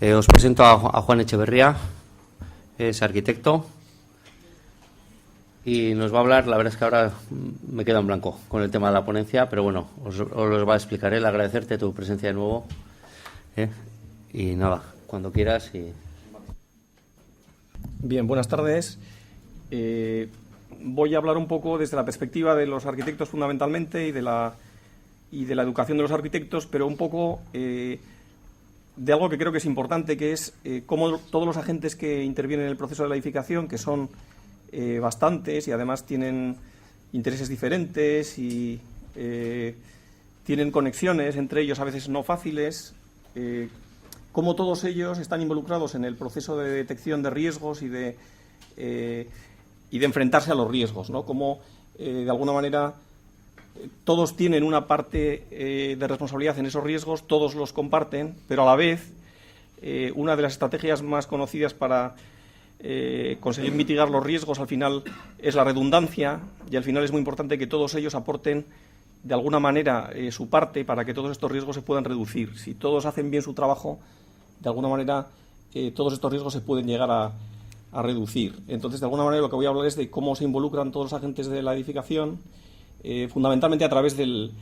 Os presento a Juan Echeverría, es arquitecto y nos va a hablar. La verdad es que ahora me quedo en blanco con el tema de la ponencia, pero bueno, os lo va a explicar él. Agradecerte tu presencia de nuevo. Y nada, cuando quieras. Bien, buenas tardes. Voy a hablar un poco desde la perspectiva de los arquitectos fundamentalmente y de la educación de los arquitectos, pero un poco de algo que creo que es importante, que es cómo todos los agentes que intervienen en el proceso de la edificación, que son bastantes y además tienen intereses diferentes y tienen conexiones entre ellos a veces no fáciles, cómo todos ellos están involucrados en el proceso de detección de riesgos y de enfrentarse a los riesgos, ¿no? Cómo, de alguna manera, todos tienen una parte de responsabilidad en esos riesgos, todos los comparten, pero a la vez una de las estrategias más conocidas para conseguir mitigar los riesgos al final es la redundancia, y al final es muy importante que todos ellos aporten de alguna manera su parte para que todos estos riesgos se puedan reducir. Si todos hacen bien su trabajo, de alguna manera todos estos riesgos se pueden llegar a reducir. Entonces, de alguna manera, lo que voy a hablar es de cómo se involucran todos los agentes de la edificación, fundamentalmente a través del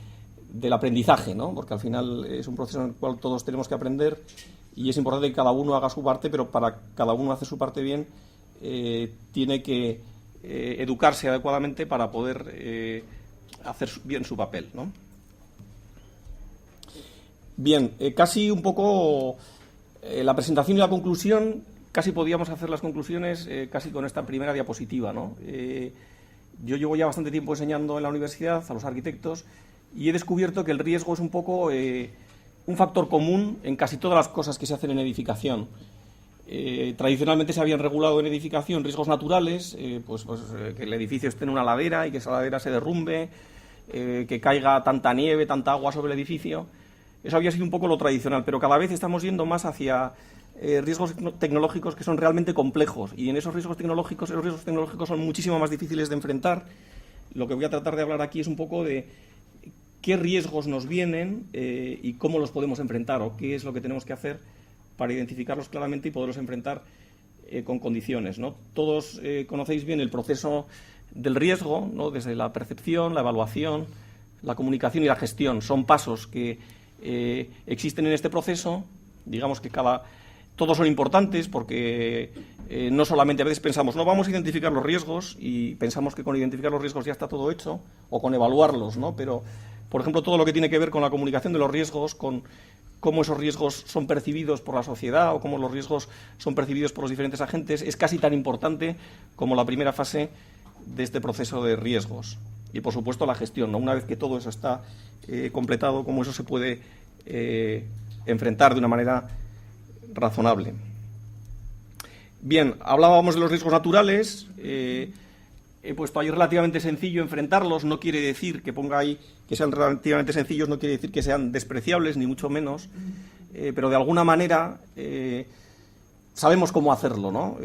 aprendizaje, ¿no? Porque al final es un proceso en el cual todos tenemos que aprender y es importante que cada uno haga su parte, pero para cada uno hacer su parte bien tiene que educarse adecuadamente para poder hacer bien su papel, ¿no? Bien, casi un poco la presentación y la conclusión, casi podíamos hacer las conclusiones casi con esta primera diapositiva, ¿no? Yo llevo ya bastante tiempo enseñando en la universidad a los arquitectos y he descubierto que el riesgo es un poco un factor común en casi todas las cosas que se hacen en edificación. Tradicionalmente se habían regulado en edificación riesgos naturales, que el edificio esté en una ladera y que esa ladera se derrumbe, que caiga tanta nieve, tanta agua sobre el edificio. Eso había sido un poco lo tradicional, pero cada vez estamos yendo más hacia riesgos tecnológicos que son realmente complejos, y en esos riesgos tecnológicos son muchísimo más difíciles de enfrentar. Lo que voy a tratar de hablar aquí es un poco de qué riesgos nos vienen y cómo los podemos enfrentar, o qué es lo que tenemos que hacer para identificarlos claramente y poderlos enfrentar con condiciones, ¿no? Todos conocéis bien el proceso del riesgo, ¿no? Desde la percepción, la evaluación, la comunicación y la gestión. Son pasos que existen en este proceso. Digamos que todos son importantes porque no solamente a veces pensamos, no, vamos a identificar los riesgos y pensamos que con identificar los riesgos ya está todo hecho, o con evaluarlos, ¿no? Pero, por ejemplo, todo lo que tiene que ver con la comunicación de los riesgos, con cómo esos riesgos son percibidos por la sociedad o cómo los riesgos son percibidos por los diferentes agentes, es casi tan importante como la primera fase de este proceso de riesgos. Y, por supuesto, la gestión, ¿no? Una vez que todo eso está completado, cómo eso se puede enfrentar de una manera razonable. Bien, hablábamos de los riesgos naturales. He puesto ahí relativamente sencillo enfrentarlos. No quiere decir que ponga ahí que sean relativamente sencillos, no quiere decir que sean despreciables, ni mucho menos, pero de alguna manera sabemos cómo hacerlo, ¿no?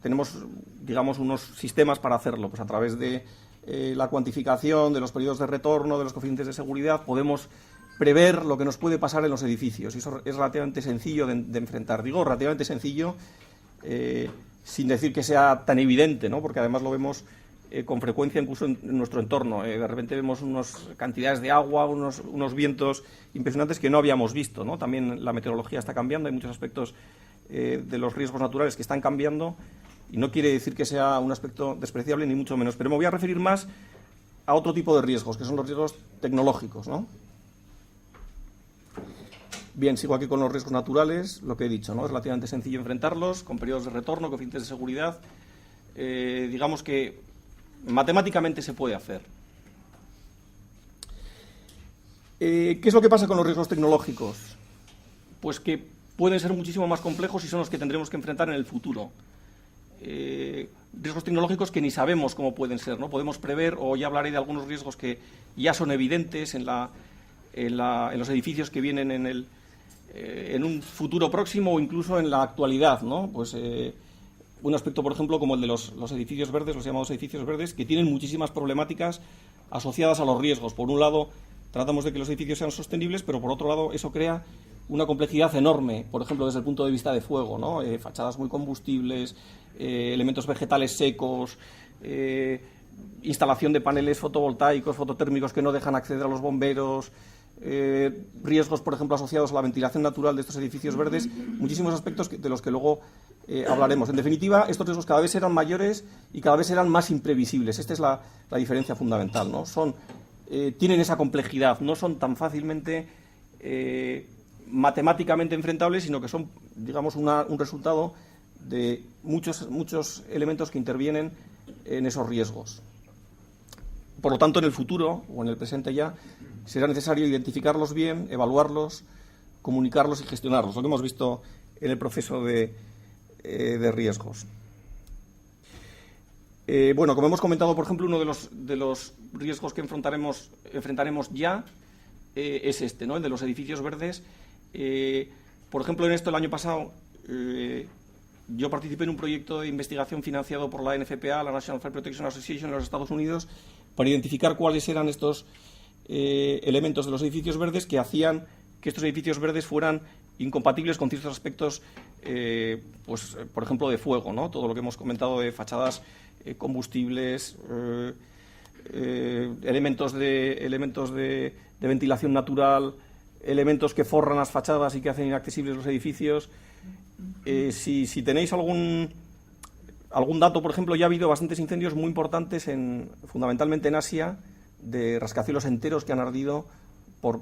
Tenemos, digamos, unos sistemas para hacerlo, pues a través de la cuantificación de los periodos de retorno, de los coeficientes de seguridad, podemos prever lo que nos puede pasar en los edificios, y eso es relativamente sencillo de enfrentar. Digo relativamente sencillo sin decir que sea tan evidente, ¿no? Porque además lo vemos con frecuencia incluso en nuestro entorno. De repente vemos unas cantidades de agua, unos vientos impresionantes que no habíamos visto, ¿no? También la meteorología está cambiando, hay muchos aspectos de los riesgos naturales que están cambiando, y no quiere decir que sea un aspecto despreciable ni mucho menos, pero me voy a referir más a otro tipo de riesgos, que son los riesgos tecnológicos, ¿no? Bien, sigo aquí con los riesgos naturales, lo que he dicho, ¿no? Es relativamente sencillo enfrentarlos, con periodos de retorno, coeficientes de seguridad. Digamos que matemáticamente se puede hacer. ¿Qué es lo que pasa con los riesgos tecnológicos? Pues que pueden ser muchísimo más complejos y son los que tendremos que enfrentar en el futuro. Riesgos tecnológicos que ni sabemos cómo pueden ser, ¿no? Podemos prever, o ya hablaré de algunos riesgos que ya son evidentes en los edificios que vienen en un futuro próximo o incluso en la actualidad, ¿no? Pues un aspecto, por ejemplo, como el de los edificios verdes, los llamados edificios verdes, que tienen muchísimas problemáticas asociadas a los riesgos. Por un lado, tratamos de que los edificios sean sostenibles, pero por otro lado, eso crea una complejidad enorme, por ejemplo, desde el punto de vista de fuego, ¿no? Fachadas muy combustibles, elementos vegetales secos, instalación de paneles fotovoltaicos, fototérmicos que no dejan acceder a los bomberos, riesgos, por ejemplo, asociados a la ventilación natural de estos edificios verdes, muchísimos aspectos de los que luego hablaremos. En definitiva, estos riesgos cada vez serán mayores y cada vez serán más imprevisibles. Esta es la diferencia fundamental, ¿no? Tienen esa complejidad, no son tan fácilmente matemáticamente enfrentables, sino que son, digamos, un resultado de muchos elementos que intervienen en esos riesgos. Por lo tanto, en el futuro, o en el presente ya, será necesario identificarlos bien, evaluarlos, comunicarlos y gestionarlos, lo que hemos visto en el proceso de riesgos. Bueno, como hemos comentado, por ejemplo, uno de los riesgos que enfrentaremos ya es este, ¿no? El de los edificios verdes. Por ejemplo, en esto el año pasado yo participé en un proyecto de investigación financiado por la NFPA, la National Fire Protection Association, en los Estados Unidos, para identificar cuáles eran estos elementos de los edificios verdes que hacían que estos edificios verdes fueran incompatibles con ciertos aspectos, pues, por ejemplo, de fuego, ¿no? Todo lo que hemos comentado de fachadas combustibles, elementos de ventilación natural, elementos que forran las fachadas y que hacen inaccesibles los edificios. Si tenéis algún dato, por ejemplo, ya ha habido bastantes incendios muy importantes, fundamentalmente en Asia, de rascacielos enteros que han ardido por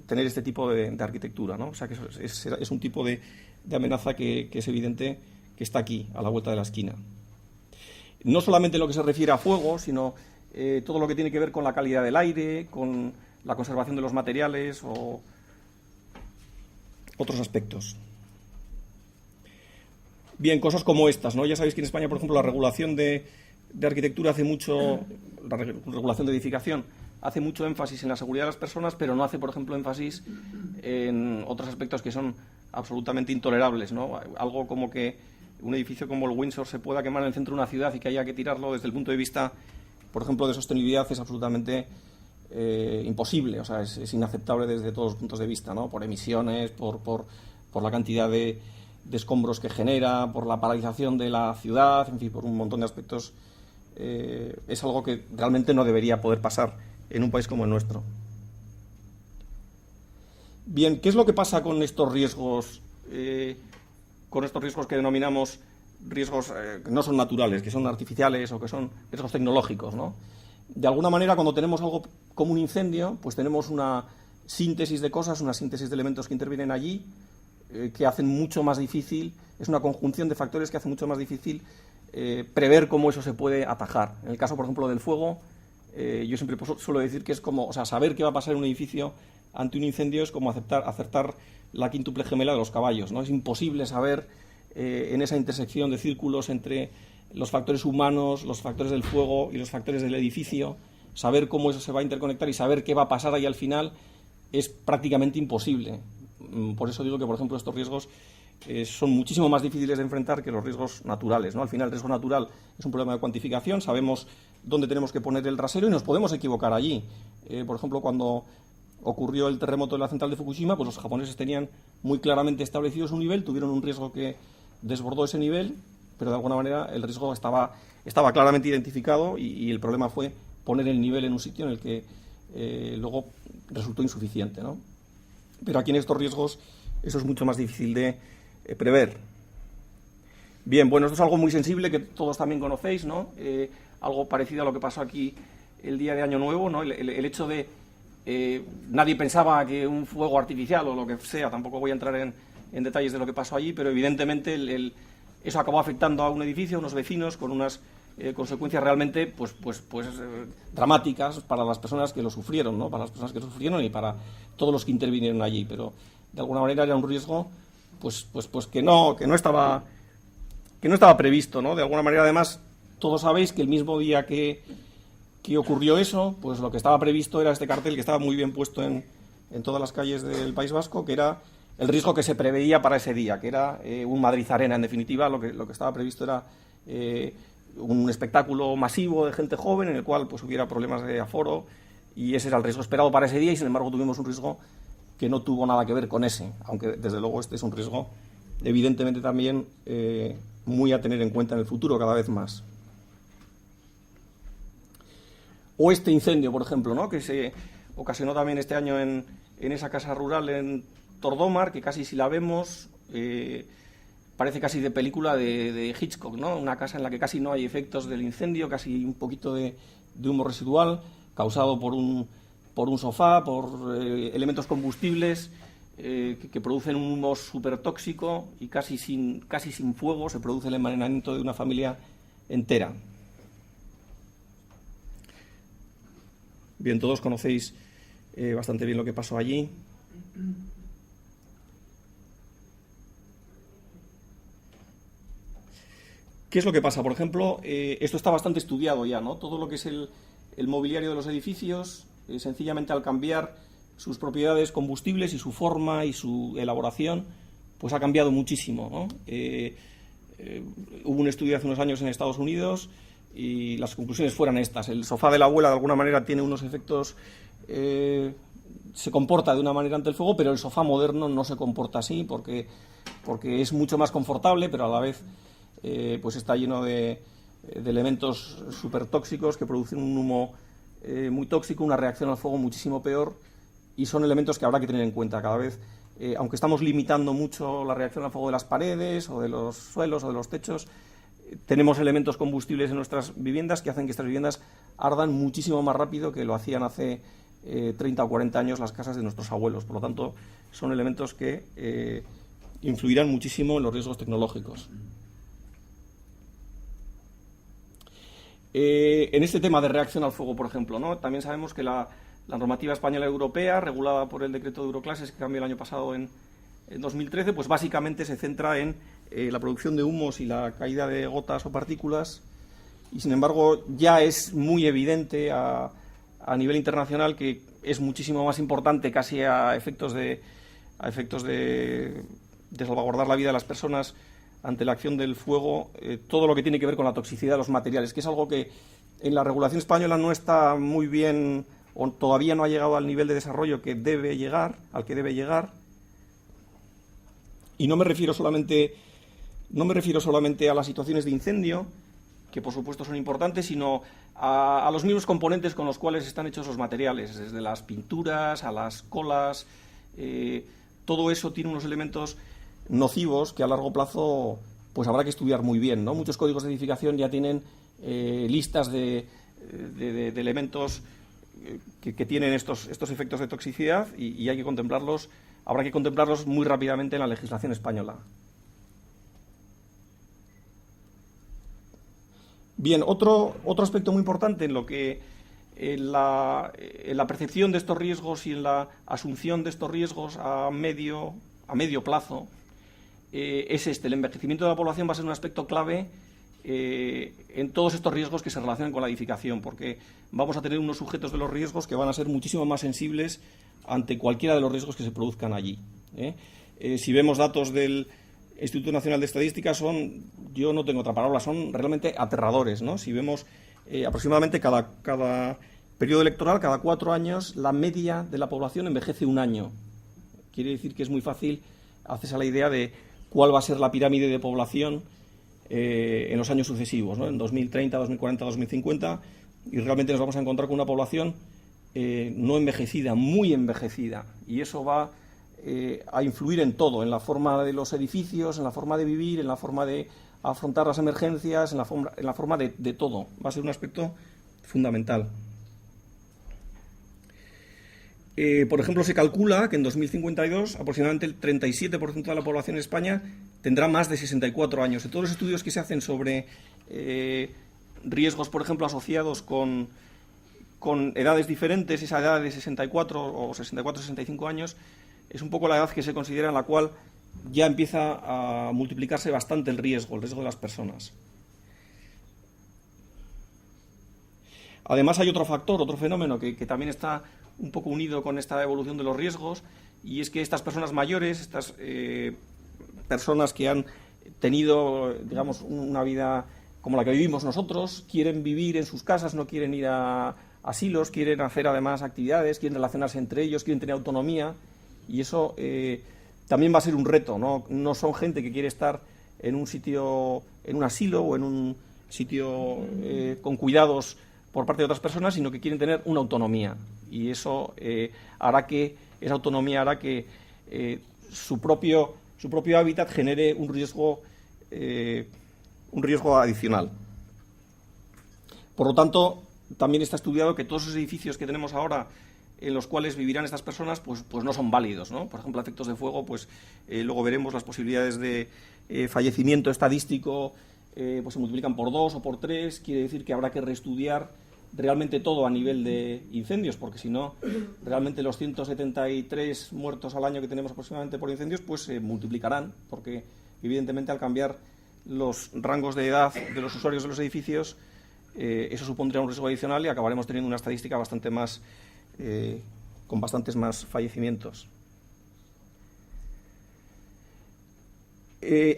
tener este tipo de arquitectura, ¿no? O sea que es un tipo de amenaza que es evidente que está aquí, a la vuelta de la esquina. No solamente en lo que se refiere a fuego, sino todo lo que tiene que ver con la calidad del aire, con la conservación de los materiales o otros aspectos. Bien, cosas como estas, ¿no? Ya sabéis que en España, por ejemplo, la regulación de arquitectura la regulación de edificación hace mucho énfasis en la seguridad de las personas, pero no hace, por ejemplo, énfasis en otros aspectos que son absolutamente intolerables, ¿no? Algo como que un edificio como el Windsor se pueda quemar en el centro de una ciudad y que haya que tirarlo desde el punto de vista, por ejemplo, de sostenibilidad es absolutamente imposible, o sea, es inaceptable desde todos los puntos de vista, ¿no? Por emisiones, por la cantidad de escombros que genera, por la paralización de la ciudad, en fin, por un montón de aspectos. Es algo que realmente no debería poder pasar en un país como el nuestro. Bien, ¿qué es lo que pasa con estos riesgos? Con estos riesgos que denominamos riesgos que no son naturales, que son artificiales o que son riesgos tecnológicos, ¿no? De alguna manera, cuando tenemos algo como un incendio, pues tenemos una síntesis de cosas, una síntesis de elementos que intervienen allí, que hacen mucho más difícil, es una conjunción de factores que hace mucho más difícil prever cómo eso se puede atajar. En el caso, por ejemplo, del fuego, yo siempre suelo decir que es como, o sea, saber qué va a pasar en un edificio ante un incendio es como acertar la quíntuple gemela de los caballos, ¿no? Es imposible saber en esa intersección de círculos entre los factores humanos, los factores del fuego y los factores del edificio, saber cómo eso se va a interconectar y saber qué va a pasar ahí al final es prácticamente imposible. Por eso digo que, por ejemplo, estos riesgos son muchísimo más difíciles de enfrentar que los riesgos naturales, ¿no? Al final, el riesgo natural es un problema de cuantificación, sabemos dónde tenemos que poner el rasero y nos podemos equivocar allí. Por ejemplo, cuando ocurrió el terremoto de la central de Fukushima, pues los japoneses tenían muy claramente establecido su nivel, tuvieron un riesgo que desbordó ese nivel, pero de alguna manera el riesgo estaba claramente identificado y el problema fue poner el nivel en un sitio en el que luego resultó insuficiente, ¿no? Pero aquí en estos riesgos eso es mucho más difícil de prever. Bien, bueno, esto es algo muy sensible que todos también conocéis, ¿no? Algo parecido a lo que pasó aquí el día de Año Nuevo, ¿no? El hecho de nadie pensaba que un fuego artificial o lo que sea, tampoco voy a entrar en detalles de lo que pasó allí, pero evidentemente eso acabó afectando a un edificio, a unos vecinos, con unas consecuencias realmente dramáticas para las personas que lo sufrieron, ¿no? Para las personas que lo sufrieron y para todos los que intervinieron allí, pero de alguna manera era un riesgo que no estaba previsto, ¿no? De alguna manera, además, todos sabéis que el mismo día que ocurrió eso, pues lo que estaba previsto era este cartel que estaba muy bien puesto en todas las calles del País Vasco, que era el riesgo que se preveía para ese día, que era un Madrid Arena. En definitiva, lo que estaba previsto era un espectáculo masivo de gente joven en el cual pues hubiera problemas de aforo, y ese era el riesgo esperado para ese día, y sin embargo tuvimos un riesgo que no tuvo nada que ver con ese, aunque desde luego este es un riesgo evidentemente también muy a tener en cuenta en el futuro cada vez más. O este incendio, por ejemplo, ¿no?, que se ocasionó también este año en esa casa rural en Tordómar, que casi si la vemos parece casi de película de Hitchcock, ¿no? Una casa en la que casi no hay efectos del incendio, casi un poquito de humo residual causado por un sofá, por elementos combustibles que producen un humo súper tóxico, y casi sin fuego se produce el envenenamiento de una familia entera. Bien, todos conocéis bastante bien lo que pasó allí. ¿Qué es lo que pasa? Por ejemplo, esto está bastante estudiado ya, ¿no? Todo lo que es el mobiliario de los edificios, sencillamente al cambiar sus propiedades combustibles y su forma y su elaboración, pues ha cambiado muchísimo, ¿no? Hubo un estudio hace unos años en Estados Unidos y las conclusiones fueron estas. El sofá de la abuela de alguna manera tiene unos efectos, se comporta de una manera ante el fuego, pero el sofá moderno no se comporta así porque es mucho más confortable, pero a la vez pues está lleno de elementos súper tóxicos que producen un humo muy tóxico, una reacción al fuego muchísimo peor, y son elementos que habrá que tener en cuenta cada vez. Aunque estamos limitando mucho la reacción al fuego de las paredes o de los suelos o de los techos, tenemos elementos combustibles en nuestras viviendas que hacen que estas viviendas ardan muchísimo más rápido que lo hacían hace 30 o 40 años las casas de nuestros abuelos. Por lo tanto, son elementos que influirán muchísimo en los riesgos tecnológicos. En este tema de reacción al fuego, por ejemplo, ¿no?, también sabemos que la normativa española y europea, regulada por el decreto de Euroclases que cambió el año pasado en 2013, pues básicamente se centra en la producción de humos y la caída de gotas o partículas, y sin embargo ya es muy evidente a nivel internacional que es muchísimo más importante, casi a efectos de salvaguardar la vida de las personas ante la acción del fuego, todo lo que tiene que ver con la toxicidad de los materiales, que es algo que en la regulación española no está muy bien, o todavía no ha llegado al nivel de desarrollo al que debe llegar. Y no me refiero solamente a las situaciones de incendio, que por supuesto son importantes, sino a los mismos componentes con los cuales están hechos los materiales, desde las pinturas a las colas. Todo eso tiene unos elementos nocivos que a largo plazo pues habrá que estudiar muy bien, ¿no? Muchos códigos de edificación ya tienen listas de elementos que tienen estos efectos de toxicidad, y hay que contemplarlos, habrá que contemplarlos muy rápidamente en la legislación española. Bien, otro aspecto muy importante en la percepción de estos riesgos y en la asunción de estos riesgos a medio plazo es el envejecimiento de la población va a ser un aspecto clave en todos estos riesgos que se relacionan con la edificación, porque vamos a tener unos sujetos de los riesgos que van a ser muchísimo más sensibles ante cualquiera de los riesgos que se produzcan allí. Si vemos datos del Instituto Nacional de Estadística, yo no tengo otra palabra, son realmente aterradores, ¿no? Si vemos aproximadamente cada periodo electoral, cada 4 años, la media de la población envejece un año. Quiere decir que es muy fácil hacerse a la idea de cuál va a ser la pirámide de población en los años sucesivos, ¿no? En 2030, 2040, 2050, y realmente nos vamos a encontrar con una población no envejecida, muy envejecida, y eso va a influir en todo, en la forma de los edificios, en la forma de vivir, en la forma de afrontar las emergencias, en la forma de todo. Va a ser un aspecto fundamental. Por ejemplo, se calcula que en 2052 aproximadamente el 37% de la población en España tendrá más de 64 años. En todos los estudios que se hacen sobre riesgos, por ejemplo, asociados con edades diferentes, esa edad de 64 o 64-65 años, es un poco la edad que se considera en la cual ya empieza a multiplicarse bastante el riesgo de las personas. Además hay otro factor, otro fenómeno que también está un poco unido con esta evolución de los riesgos, y es que estas personas mayores, estas personas que han tenido, digamos, una vida como la que vivimos nosotros, quieren vivir en sus casas, no quieren ir a asilos, quieren hacer además actividades, quieren relacionarse entre ellos, quieren tener autonomía, Y eso también va a ser un reto, ¿no? No son gente que quiere estar en un sitio, en un asilo o en un sitio con cuidados por parte de otras personas, sino que quieren tener una autonomía. Y eso esa autonomía hará que su propio hábitat genere un riesgo adicional. Por lo tanto, también está estudiado que todos esos edificios que tenemos ahora en los cuales vivirán estas personas, pues no son válidos, ¿no? Por ejemplo, efectos de fuego, pues luego veremos las posibilidades de fallecimiento estadístico, pues se multiplican por 2 o por 3, quiere decir que habrá que reestudiar realmente todo a nivel de incendios, porque si no, realmente los 173 muertos al año que tenemos aproximadamente por incendios, pues se multiplicarán, porque evidentemente al cambiar los rangos de edad de los usuarios de los edificios, eso supondrá un riesgo adicional y acabaremos teniendo una estadística bastante más, con bastantes más fallecimientos.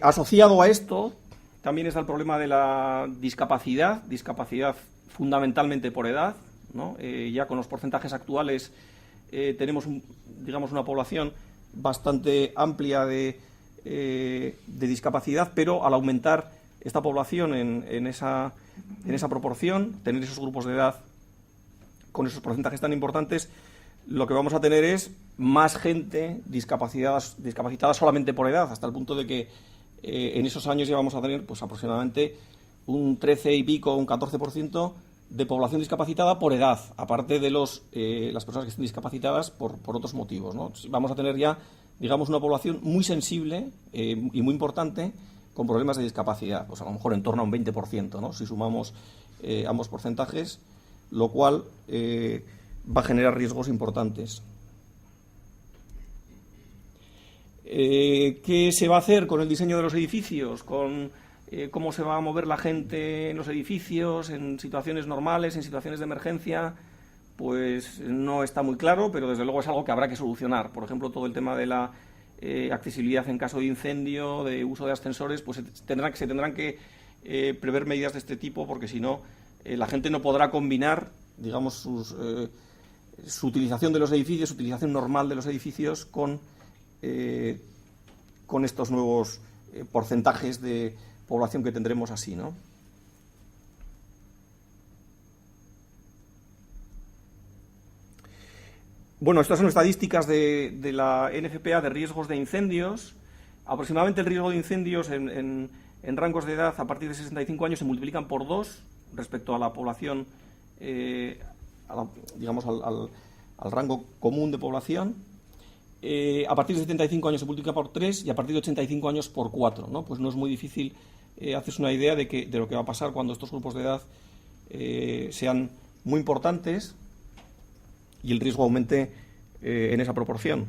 Asociado a esto, también está el problema de la discapacidad fundamentalmente por edad, ¿no? Ya con los porcentajes actuales tenemos, digamos, una población bastante amplia de discapacidad, pero al aumentar esta población en esa proporción, tener esos grupos de edad con esos porcentajes tan importantes, lo que vamos a tener es más gente discapacitada solamente por edad, hasta el punto de que en esos años ya vamos a tener pues aproximadamente un 13 y pico, un 14% de población discapacitada por edad, aparte de las personas que estén discapacitadas por otros motivos, ¿no? Vamos a tener ya, digamos, una población muy sensible y muy importante con problemas de discapacidad, pues a lo mejor en torno a un 20%, ¿no? Si sumamos ambos porcentajes, lo cual va a generar riesgos importantes. ¿Qué se va a hacer con el diseño de los edificios? Con cómo se va a mover la gente en los edificios, en situaciones normales, en situaciones de emergencia, pues no está muy claro, pero desde luego es algo que habrá que solucionar. Por ejemplo, todo el tema de la accesibilidad en caso de incendio, de uso de ascensores, pues se tendrán que prever medidas de este tipo, porque si no, la gente no podrá combinar, digamos, su utilización de los edificios, su utilización normal de los edificios con estos nuevos porcentajes de población que tendremos así, ¿no? Bueno, estas son estadísticas de la NFPA de riesgos de incendios. Aproximadamente el riesgo de incendios en rangos de edad a partir de 65 años se multiplican por 2 respecto a la población, digamos, al rango común de población. A partir de 75 años se multiplica por 3 y a partir de 85 años por 4, ¿no? Pues no es muy difícil hacerse una idea de lo que va a pasar cuando estos grupos de edad sean muy importantes y el riesgo aumente en esa proporción.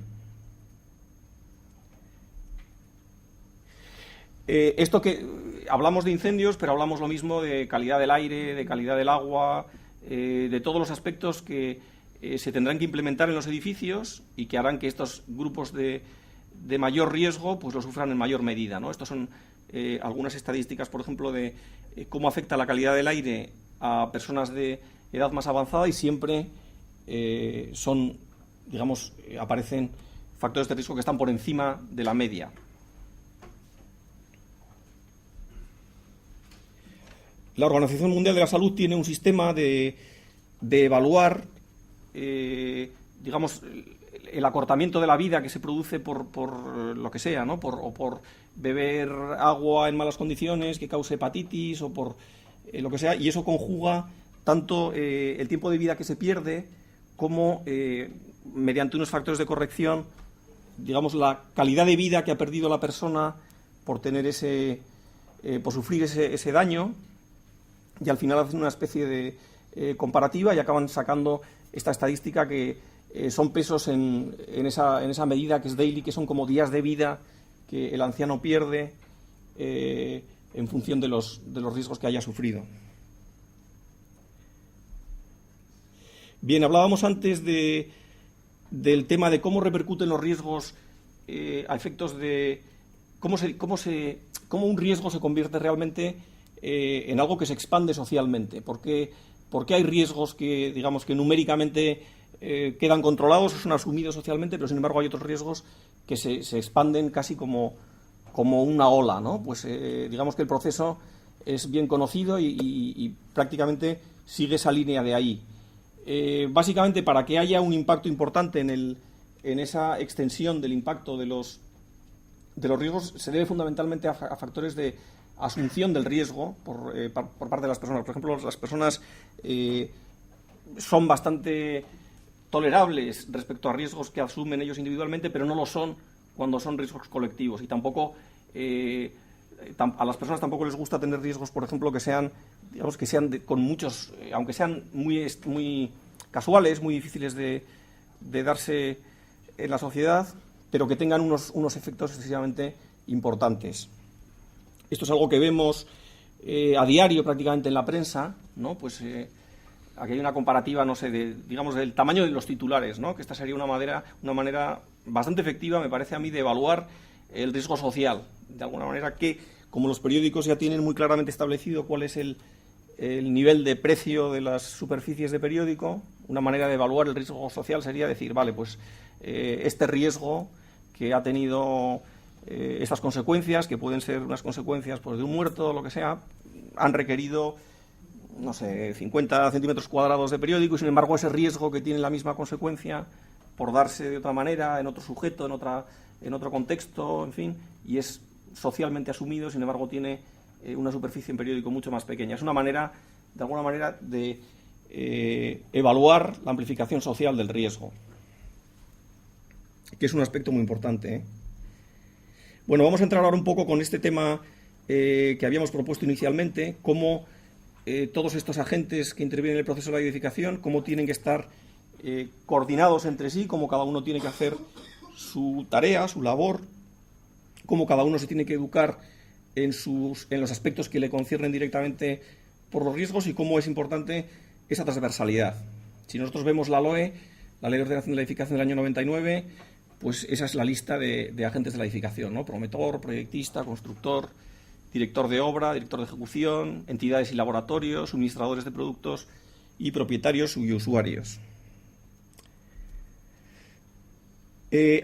Esto que hablamos de incendios, pero hablamos lo mismo de calidad del aire, de calidad del agua, de todos los aspectos que se tendrán que implementar en los edificios y que harán que estos grupos de mayor riesgo pues lo sufran en mayor medida, ¿no? Estos son algunas estadísticas, por ejemplo, de cómo afecta la calidad del aire a personas de edad más avanzada y siempre aparecen factores de riesgo que están por encima de la media. La Organización Mundial de la Salud tiene un sistema de evaluar, digamos, el acortamiento de la vida que se produce por lo que sea, ¿no? Por beber agua en malas condiciones que cause hepatitis o por lo que sea, y eso conjuga tanto el tiempo de vida que se pierde como mediante unos factores de corrección, digamos, la calidad de vida que ha perdido la persona por tener por sufrir ese daño, y al final hacen una especie de comparativa y acaban sacando esta estadística que son pesos en esa medida que es daily, que son como días de vida que el anciano pierde en función de los riesgos que haya sufrido. Bien, hablábamos antes del tema de cómo repercuten los riesgos a efectos de cómo un riesgo se convierte realmente en algo que se expande socialmente. ¿Por qué hay riesgos que, digamos, que numéricamente quedan controlados, son asumidos socialmente, pero sin embargo hay otros riesgos que se expanden casi como una ola, ¿no? Pues digamos que el proceso es bien conocido y prácticamente sigue esa línea de ahí. Básicamente, para que haya un impacto importante en esa extensión del impacto de los riesgos, se debe fundamentalmente a factores de asunción del riesgo por parte de las personas. Por ejemplo, las personas son bastante tolerables respecto a riesgos que asumen ellos individualmente, pero no lo son cuando son riesgos colectivos. Y tampoco a las personas tampoco les gusta tener riesgos, por ejemplo, que sean, digamos, con muchos, aunque sean muy casuales, muy difíciles de darse en la sociedad, pero que tengan unos efectos excesivamente importantes. Esto es algo que vemos a diario prácticamente en la prensa, ¿no? Pues aquí hay una comparativa, no sé, digamos, del tamaño de los titulares, ¿no? Que esta sería una manera bastante efectiva, me parece a mí, de evaluar el riesgo social. De alguna manera que, como los periódicos ya tienen muy claramente establecido cuál es el nivel de precio de las superficies de periódico, una manera de evaluar el riesgo social sería decir, vale, pues este riesgo que ha tenido estas consecuencias, que pueden ser unas consecuencias pues, de un muerto o lo que sea, han requerido, no sé, 50 centímetros cuadrados de periódico, y sin embargo ese riesgo que tiene la misma consecuencia por darse de otra manera, en otro sujeto, en otro contexto, en fin, y es socialmente asumido, sin embargo tiene una superficie en periódico mucho más pequeña. Es una manera, de alguna manera, de evaluar la amplificación social del riesgo, que es un aspecto muy importante, ¿eh? Bueno, vamos a entrar ahora un poco con este tema que habíamos propuesto inicialmente, cómo todos estos agentes que intervienen en el proceso de la edificación, cómo tienen que estar coordinados entre sí, cómo cada uno tiene que hacer su tarea, su labor, cómo cada uno se tiene que educar en los aspectos que le conciernen directamente por los riesgos y cómo es importante esa transversalidad. Si nosotros vemos la LOE, la Ley de Ordenación de la Edificación del año 99, pues esa es la lista de agentes de la edificación, ¿no? Promotor, proyectista, constructor, director de obra, director de ejecución, entidades y laboratorios, suministradores de productos y propietarios y usuarios.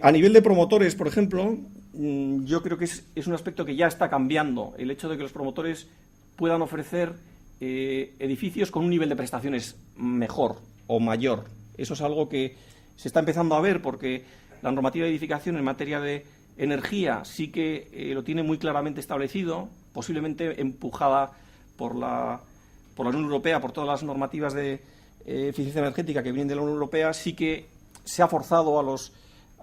A nivel de promotores, por ejemplo, yo creo que es un aspecto que ya está cambiando, el hecho de que los promotores puedan ofrecer edificios con un nivel de prestaciones mejor o mayor. Eso es algo que se está empezando a ver porque la normativa de edificación en materia de energía sí que lo tiene muy claramente establecido, posiblemente empujada por la Unión Europea, por todas las normativas de eficiencia energética que vienen de la Unión Europea. Sí que se ha forzado a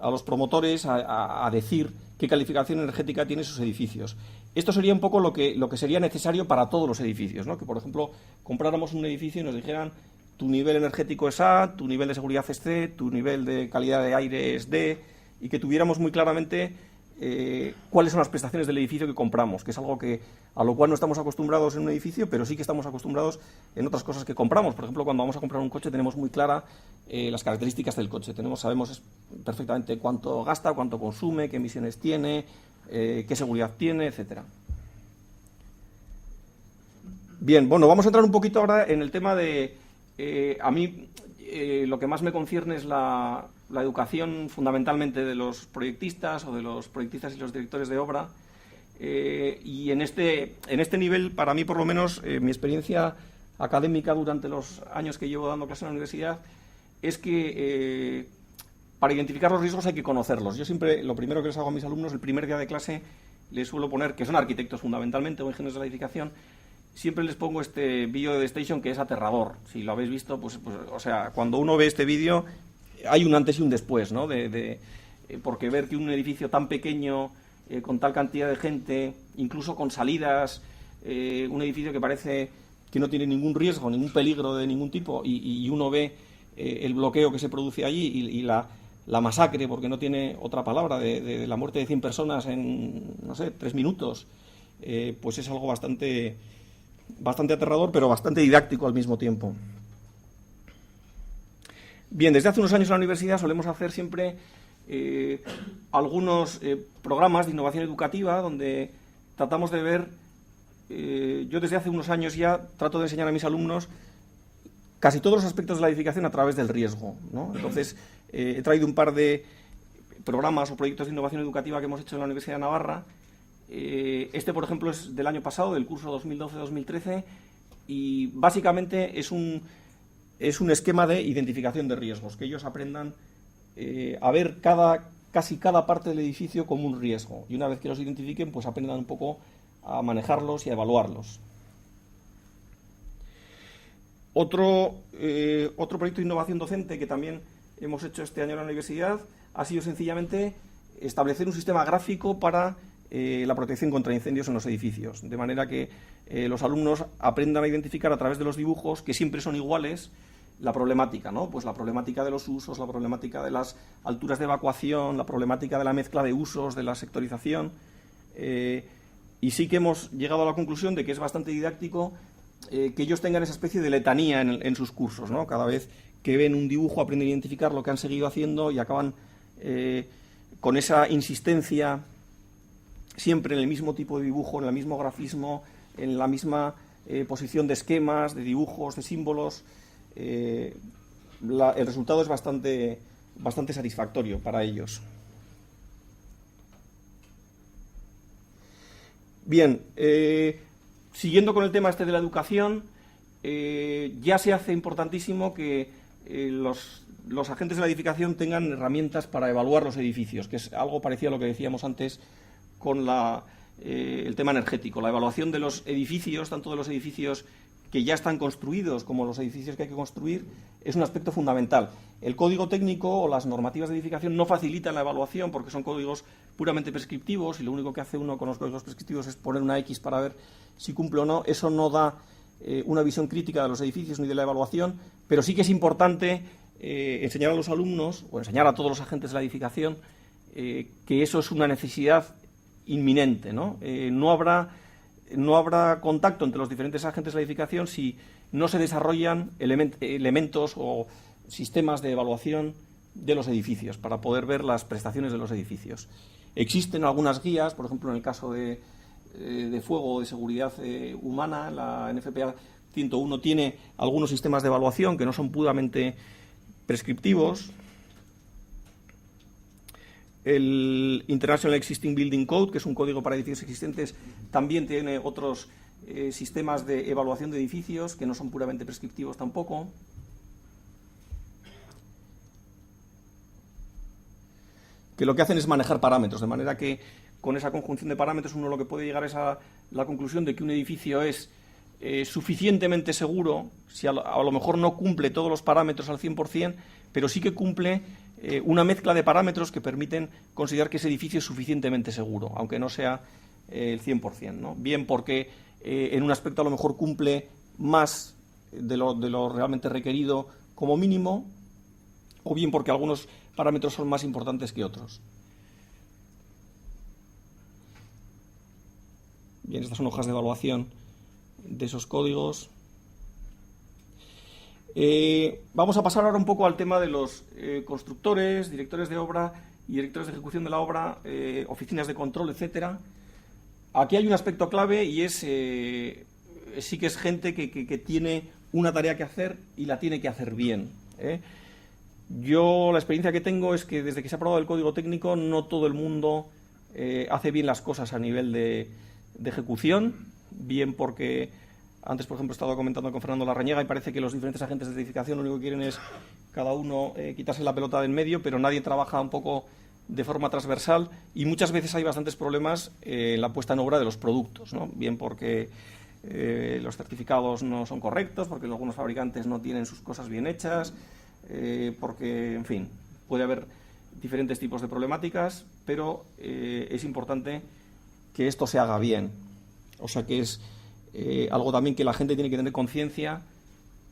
los promotores a decir qué calificación energética tienen sus edificios. Esto sería un poco lo que sería necesario para todos los edificios, ¿no? Que, por ejemplo, compráramos un edificio y nos dijeran tu nivel energético es A, tu nivel de seguridad es C, tu nivel de calidad de aire es D, y que tuviéramos muy claramente cuáles son las prestaciones del edificio que compramos, que es algo a lo cual no estamos acostumbrados en un edificio, pero sí que estamos acostumbrados en otras cosas que compramos. Por ejemplo, cuando vamos a comprar un coche tenemos muy clara las características del coche. Sabemos perfectamente cuánto gasta, cuánto consume, qué emisiones tiene, qué seguridad tiene, etcétera. Bien, bueno, vamos a entrar un poquito ahora en el tema de... a mí lo que más me concierne es la educación fundamentalmente de los proyectistas o de los proyectistas y los directores de obra, y en este nivel, para mí por lo menos, mi experiencia académica durante los años que llevo dando clase en la universidad es que para identificar los riesgos hay que conocerlos. Yo siempre, lo primero que les hago a mis alumnos, el primer día de clase, les suelo poner, que son arquitectos fundamentalmente o ingenieros de la edificación, siempre les pongo este vídeo de The Station que es aterrador. Si lo habéis visto, pues o sea, cuando uno ve este vídeo hay un antes y un después, ¿no? Porque ver que un edificio tan pequeño, con tal cantidad de gente, incluso con salidas, un edificio que parece que no tiene ningún riesgo, ningún peligro de ningún tipo, y uno ve el bloqueo que se produce allí y la masacre, porque no tiene otra palabra, de la muerte de 100 personas en, no sé, 3 minutos, pues es algo bastante aterrador, pero bastante didáctico al mismo tiempo. Bien, desde hace unos años en la universidad solemos hacer siempre algunos programas de innovación educativa donde tratamos de ver, yo desde hace unos años ya trato de enseñar a mis alumnos casi todos los aspectos de la edificación a través del riesgo, ¿no? Entonces, he traído un par de programas o proyectos de innovación educativa que hemos hecho en la Universidad de Navarra. Este, por ejemplo, es del año pasado, del curso 2012-2013, y básicamente es un esquema de identificación de riesgos, que ellos aprendan a ver casi cada parte del edificio como un riesgo, y una vez que los identifiquen, pues aprendan un poco a manejarlos y a evaluarlos. Otro proyecto de innovación docente que también hemos hecho este año en la universidad ha sido sencillamente establecer un sistema gráfico para la protección contra incendios en los edificios, de manera que los alumnos aprendan a identificar a través de los dibujos, que siempre son iguales, la problemática, ¿no? Pues la problemática de los usos, la problemática de las alturas de evacuación, la problemática de la mezcla de usos, de la sectorización, y sí que hemos llegado a la conclusión de que es bastante didáctico que ellos tengan esa especie de letanía en sus cursos, ¿no? Cada vez que ven un dibujo aprenden a identificar lo que han seguido haciendo y acaban con esa insistencia siempre en el mismo tipo de dibujo, en el mismo grafismo, en la misma posición de esquemas, de dibujos, de símbolos. El resultado es bastante satisfactorio para ellos. Bien, siguiendo con el tema este de la educación, ya se hace importantísimo que los agentes de la edificación tengan herramientas para evaluar los edificios, que es algo parecido a lo que decíamos antes con el tema energético. La evaluación de los edificios, tanto de los edificios que ya están construidos como los edificios que hay que construir, es un aspecto fundamental. El código técnico o las normativas de edificación no facilitan la evaluación porque son códigos puramente prescriptivos y lo único que hace uno con los códigos prescriptivos es poner una X para ver si cumple o no. Eso no da una visión crítica de los edificios ni de la evaluación, pero sí que es importante enseñar a los alumnos o enseñar a todos los agentes de la edificación que eso es una necesidad inminente, ¿no? No habrá contacto entre los diferentes agentes de la edificación si no se desarrollan elementos o sistemas de evaluación de los edificios para poder ver las prestaciones de los edificios. Existen algunas guías, por ejemplo, en el caso de fuego o de seguridad humana, la NFPA 101 tiene algunos sistemas de evaluación que no son puramente prescriptivos. El International Existing Building Code, que es un código para edificios existentes, también tiene otros sistemas de evaluación de edificios que no son puramente prescriptivos tampoco. Que lo que hacen es manejar parámetros, de manera que con esa conjunción de parámetros uno lo que puede llegar es a la conclusión de que un edificio es suficientemente seguro, si a lo mejor no cumple todos los parámetros al 100%, pero sí que cumple una mezcla de parámetros que permiten considerar que ese edificio es suficientemente seguro, aunque no sea el 100%, ¿no? Bien porque en un aspecto a lo mejor cumple más de lo realmente requerido como mínimo, o bien porque algunos parámetros son más importantes que otros. Bien, estas son hojas de evaluación de esos códigos. Vamos a pasar ahora un poco al tema de los constructores, directores de obra y directores de ejecución de la obra, oficinas de control, etcétera. Aquí hay un aspecto clave y es sí que es gente que tiene una tarea que hacer y la tiene que hacer bien. Yo la experiencia que tengo es que desde que se ha aprobado el código técnico no todo el mundo hace bien las cosas a nivel de ejecución, bien porque antes, por ejemplo, he estado comentando con Fernando Larrañaga y parece que los diferentes agentes de edificación lo único que quieren es cada uno quitarse la pelota de en medio, pero nadie trabaja un poco de forma transversal y muchas veces hay bastantes problemas en la puesta en obra de los productos, ¿no? Bien porque los certificados no son correctos, porque algunos fabricantes no tienen sus cosas bien hechas, porque, en fin, puede haber diferentes tipos de problemáticas, pero es importante que esto se haga bien. O sea que es algo también que la gente tiene que tener conciencia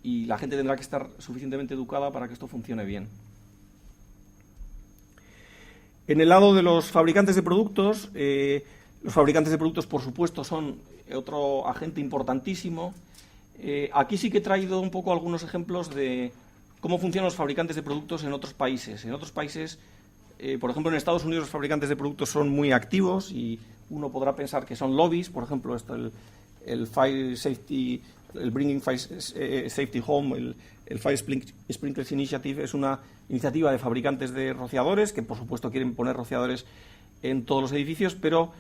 y la gente tendrá que estar suficientemente educada para que esto funcione bien. En el lado de los fabricantes de productos, por supuesto, son otro agente importantísimo. Aquí sí que he traído un poco algunos ejemplos de cómo funcionan los fabricantes de productos en otros países. En otros países, por ejemplo, en Estados Unidos los fabricantes de productos son muy activos y uno podrá pensar que son lobbies. Por ejemplo, esto el Fire Safety, el Bringing Fire Safety Home, El Fire Sprinklers Initiative es una iniciativa de fabricantes de rociadores que, por supuesto, quieren poner rociadores en todos los edificios, pero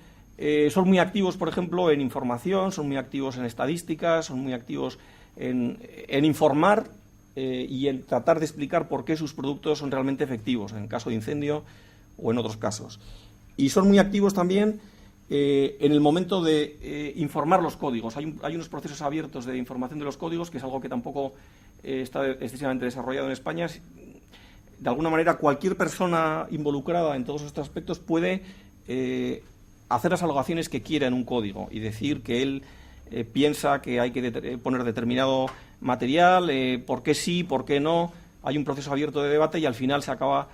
son muy activos, por ejemplo, en información, son muy activos en estadísticas, son muy activos en informar y en tratar de explicar por qué sus productos son realmente efectivos en caso de incendio o en otros casos. Y son muy activos también en el momento de informar los códigos. Hay unos procesos abiertos de información de los códigos, que es algo que tampoco está excesivamente desarrollado en España. De alguna manera, cualquier persona involucrada en todos estos aspectos puede hacer las alocaciones que quiera en un código y decir que él piensa que hay que poner determinado material, por qué sí, por qué no. Hay un proceso abierto de debate y al final se acaba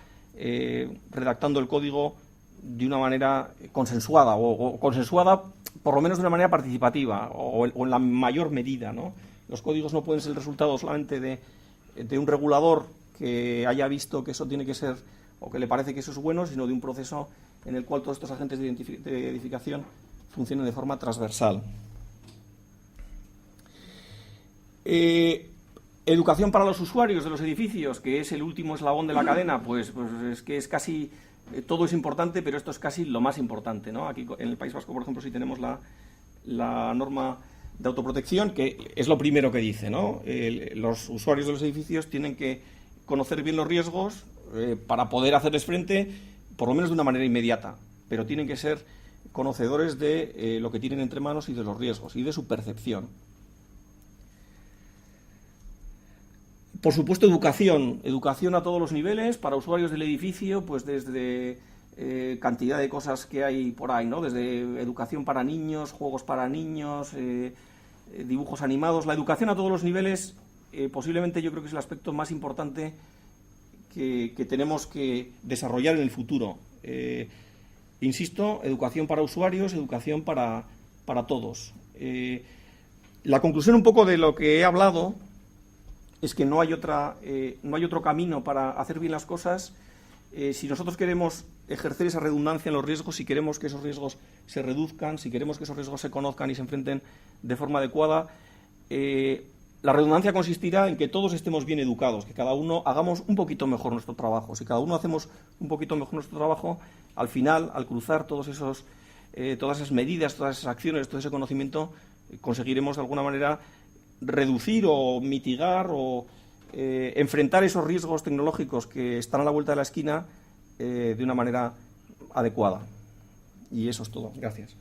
redactando el código de una manera consensuada o consensuada por lo menos de una manera participativa o en la mayor medida, ¿no? Los códigos no pueden ser el resultado solamente de un regulador que haya visto que eso tiene que ser o que le parece que eso es bueno, sino de un proceso en el cual todos estos agentes de edificación funcionen de forma transversal. Educación para los usuarios de los edificios, que es el último eslabón de la cadena, pues es que es casi, todo es importante, pero esto es casi lo más importante, ¿no? Aquí en el País Vasco, por ejemplo, sí tenemos la norma de autoprotección, que es lo primero que dice, ¿no? Los usuarios de los edificios tienen que conocer bien los riesgos para poder hacerles frente, por lo menos de una manera inmediata, pero tienen que ser conocedores de lo que tienen entre manos y de los riesgos y de su percepción. Por supuesto, educación a todos los niveles para usuarios del edificio, pues desde cantidad de cosas que hay por ahí, ¿no? Desde educación para niños, juegos para niños, dibujos animados. La educación a todos los niveles, posiblemente yo creo que es el aspecto más importante que tenemos que desarrollar en el futuro. Insisto, educación para usuarios, educación para todos. La conclusión un poco de lo que he hablado es que no hay otro camino para hacer bien las cosas. Si nosotros queremos ejercer esa redundancia en los riesgos, si queremos que esos riesgos se reduzcan, si queremos que esos riesgos se conozcan y se enfrenten de forma adecuada, la redundancia consistirá en que todos estemos bien educados, que cada uno hagamos un poquito mejor nuestro trabajo. Si cada uno hacemos un poquito mejor nuestro trabajo, al final, al cruzar todas esas medidas, todas esas acciones, todo ese conocimiento, conseguiremos de alguna manera reducir o mitigar o enfrentar esos riesgos tecnológicos que están a la vuelta de la esquina de una manera adecuada. Y eso es todo. Gracias.